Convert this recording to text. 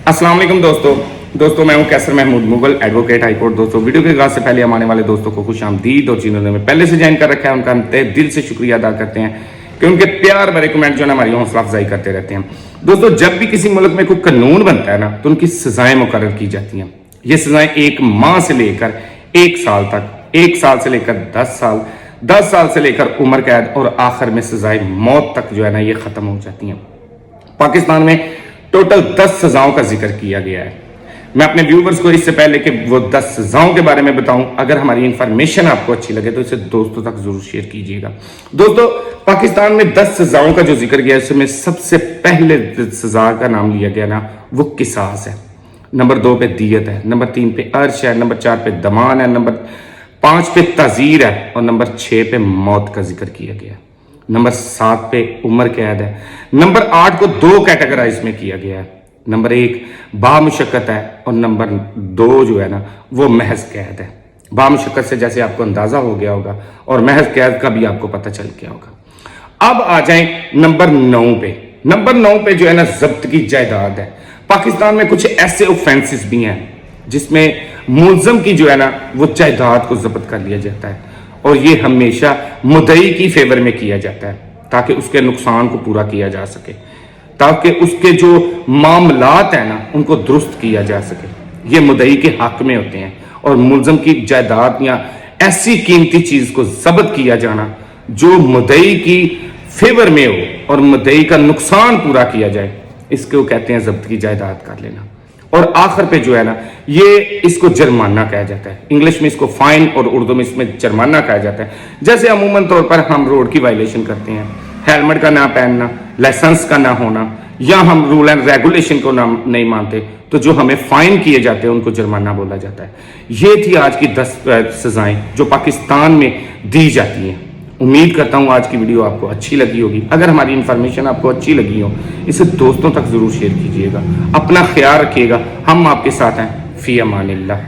अस्सलाम वालेकुम दोस्तों मैं हूं Qaiser Mahmood Mughal, advocate high court. दोस्तों वीडियो के आगाज से पहले हम आने वाले दोस्तों को खुश आमदीद, और जिन्होंने हमें पहले से ज्वाइन कर रखा है उनका हम तहे दिल से शुक्रिया अदा करते हैं कि उनके प्यार भरे कमेंट जो है हमारी हौसला अफजाई करते रहते हैं। दोस्तों जब भी किसी मुल्क में कोई कानून बनता है ना तो उनकी सजाएं मुकर्रर की जाती हैं। ये सजाएं 1 माह से लेकर 1 साल तक, 1 साल से लेकर 10 साल, 10 साल से लेकर उम्र कैद, और आखिर में सजाएं मौत तक जो है ना ये खत्म हो जाती हैं। पाकिस्तान में टोटल 10 सजाओं का जिक्र किया गया है। मैं अपने व्यूवर्स को इससे पहले कि वो 10 सजाओं के बारे में बताऊं, अगर हमारी इंफॉर्मेशन आपको अच्छी लगे तो इसे दोस्तों तक जरूर शेयर कीजिएगा। दोस्तों पाकिस्तान में 10 सजाओं का जो जिक्र किया है उसमें सबसे पहले सजा का नाम लिया गया ना वो किसास है, नंबर 2 पे दियत है, नंबर 3 पे अर्श है, नंबर 4 पे दमान है, नंबर 5 पे ताजीर है, और नंबर 6 पे मौत का जिक्र किया गया। नंबर 7 पे उम्र कैद है। नंबर 8 को 2 कैटेगराइज में किया गया है। नंबर 1 बामुशक्कत है, और नंबर 2 जो है ना वो महज कैद है। बामुशक्कत से जैसे आपको अंदाजा हो गया होगा, और महज कैद का भी आपको पता चल गया होगा। अब आ जाएं नंबर 9 पे। नंबर 9 पे जो है ना जब्त की जायदाद है। पाकिस्तान में कुछ ऐसे ऑफेंसेस भी हैं जिसमें मुलजम की जो है ना वो जायदाद को जब्त कर लिया जाता है, और ये हमेशा मुद्दई की फेवर में किया जाता है ताकि उसके नुकसान को पूरा किया जा सके, ताकि उसके जो मामलात हैं ना उनको दुरुस्त किया जा सके। ये मुद्दई के हक में होते हैं, और मुलजम की जायदाद या ऐसी कीमती चीज को जब्त किया जाना जो मुद्दई की फेवर में हो और मुद्दई का नुकसान पूरा किया जाए, इसको कहते हैं जब्त की जायदाद कर लेना। और आखिर पे जो है ना ये इसको जुर्माना कहा जाता है। इंग्लिश में इसको फाइन और उर्दू में इसमें जुर्माना कहा जाता है। जैसे अमूमन तौर पर हम रोड की वायलेशन करते हैं, हेलमेट का ना पहनना, लाइसेंस का ना होना, या हम रूल एंड रेगुलेशन को ना नहीं मानते तो जो हमें फाइन किए जाते हैं उनको जुर्माना बोला जाता है। ये थी आज की 10 सजाएं जो पाकिस्तान में दी जाती हैं। उम्मीद करता हूं आज की वीडियो आपको अच्छी लगी होगी। अगर हमारी इंफॉर्मेशन आपको अच्छी लगी हो इसे दोस्तों तक जरूर शेयर कीजिएगा। अपना ख्याल रखिएगा। हम आपके साथ हैं। फी अमानिल्लाह।